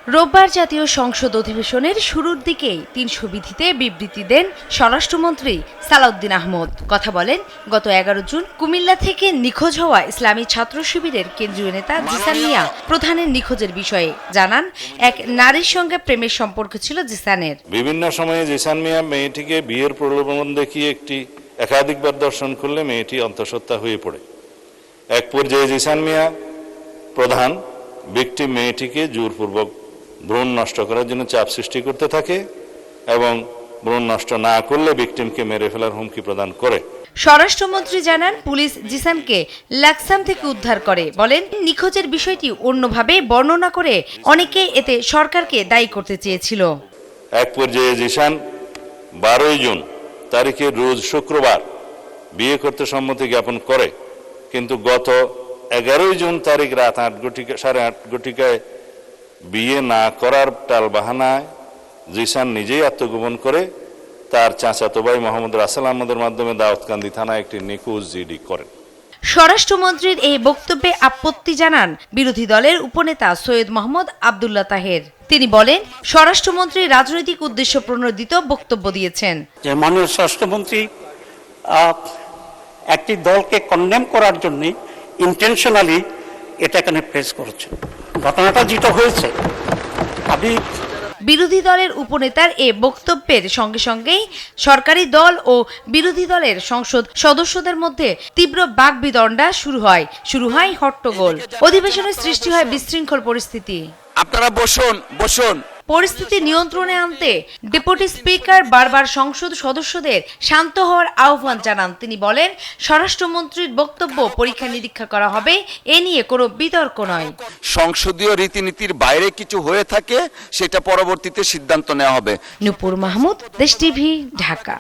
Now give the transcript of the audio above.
রোববার জাতীয় সংসদ অধিবেশনের শুরুর দিকেই ৩০০ বিধিতে বিবৃতি দেন স্বরাষ্ট্রমন্ত্রী সালাউদ্দিন আহমদ। কথা বলেন গত ১১ জুন কুমিল্লা থেকে নিখোঁজ হওয়া ইসলামী ছাত্র শিবিরের কেন্দ্রীয় নেতা জিসান মিয়া প্রধানের নিখোঁজের বিষয়ে। জানান, এক নারীর সঙ্গে প্রেমের সম্পর্ক ছিল জিসানের। বিভিন্ন সময়ে জিসান মিয়া মেয়েটিকে বিয়ের প্রলোভন দেখিয়ে একাধিকবার দর্শন করলে মেয়েটি অন্তঃসত্ত্বা হয়ে পড়ে। এক পর্যায়ে জিসান মিয়া প্রধান ভিকটিম মেয়েটিকে জোরপূর্বক ভ্রূণ নষ্ট করার জন্য চাপ সৃষ্টি করতে থাকে এবং ভ্রূণ নষ্ট না করলে ভিকটিমকে মেরে ফেলার হুমকি প্রদান করে। স্বরাষ্ট্রমন্ত্রী জানান, পুলিশ জিসানকে লাকসাম থেকে উদ্ধার করে। বলেন, নিখোঁজের বিষয়টি অন্যভাবে বর্ণনা করে অনেকে এতে সরকারকে দায়ী করতে চেয়েছিল। এক পর্যায়ে জিসান 12 জুন তারিখে রোজ শুক্রবার বিয়ে করতে সম্মতি জ্ঞাপন করে, কিন্তু গত 11 জুন তারিখ রাত 8:30 ঘটিকায় বিয়ে না করার টালবাহানায় জিসান নিজেই আত্মগোপন করে তার চাচাতো ভাই মোহাম্মদ রাসেল আহমদের মাধ্যমে দাউদকান্দি থানায় একটি নিখোঁজ জিডি করেন। স্বরাষ্ট্রমন্ত্রীর এই বক্তব্যে আপত্তি জানান বিরোধী দলের উপনেতা সৈয়দ মোহাম্মদ আবদুল্লাহ তাহের। তিনি বলেন, স্বরাষ্ট্রমন্ত্রী রাজনৈতিক উদ্দেশ্য প্রণোদিত বক্তব্য দিয়েছেন। যে মাননীয় স্বরাষ্ট্রমন্ত্রী একটি দলকে কন্ডেম করার জন্য ইন্টেনশনালি এটা এখানে প্রেস করেছেন। ঘটনাটা যেটা হয়েছে, বিরোধী দলের উপনেতার এ বক্তব্যের সঙ্গে সঙ্গেই সরকারি দল ও বিরোধী দলের সংসদ সদস্যদের মধ্যে তীব্র বাকবিতণ্ডা শুরু হয় হট্টগোল। অধিবেশনে সৃষ্টি হয় বিশৃঙ্খল পরিস্থিতি। আপনারা বসুন। পরিস্থিতি নিয়ন্ত্রণে আনতে ডেপুটি স্পিকার বারবার সংসদ সদস্যদের শান্ত হওয়ার আহ্বান জানান। তিনি বলেন, স্বরাষ্ট্রমন্ত্রীর বক্তব্য পরীক্ষা নিরীক্ষা করা হবে, এ নিয়ে কোনো বিতর্ক নয়। সংসদীয় রীতিনীতির বাইরে কিছু হয়ে থাকে সেটা পরবর্তীতে সিদ্ধান্ত নেওয়া হবে। নূপুর মাহমুদ, দেশ টিভি, ঢাকা।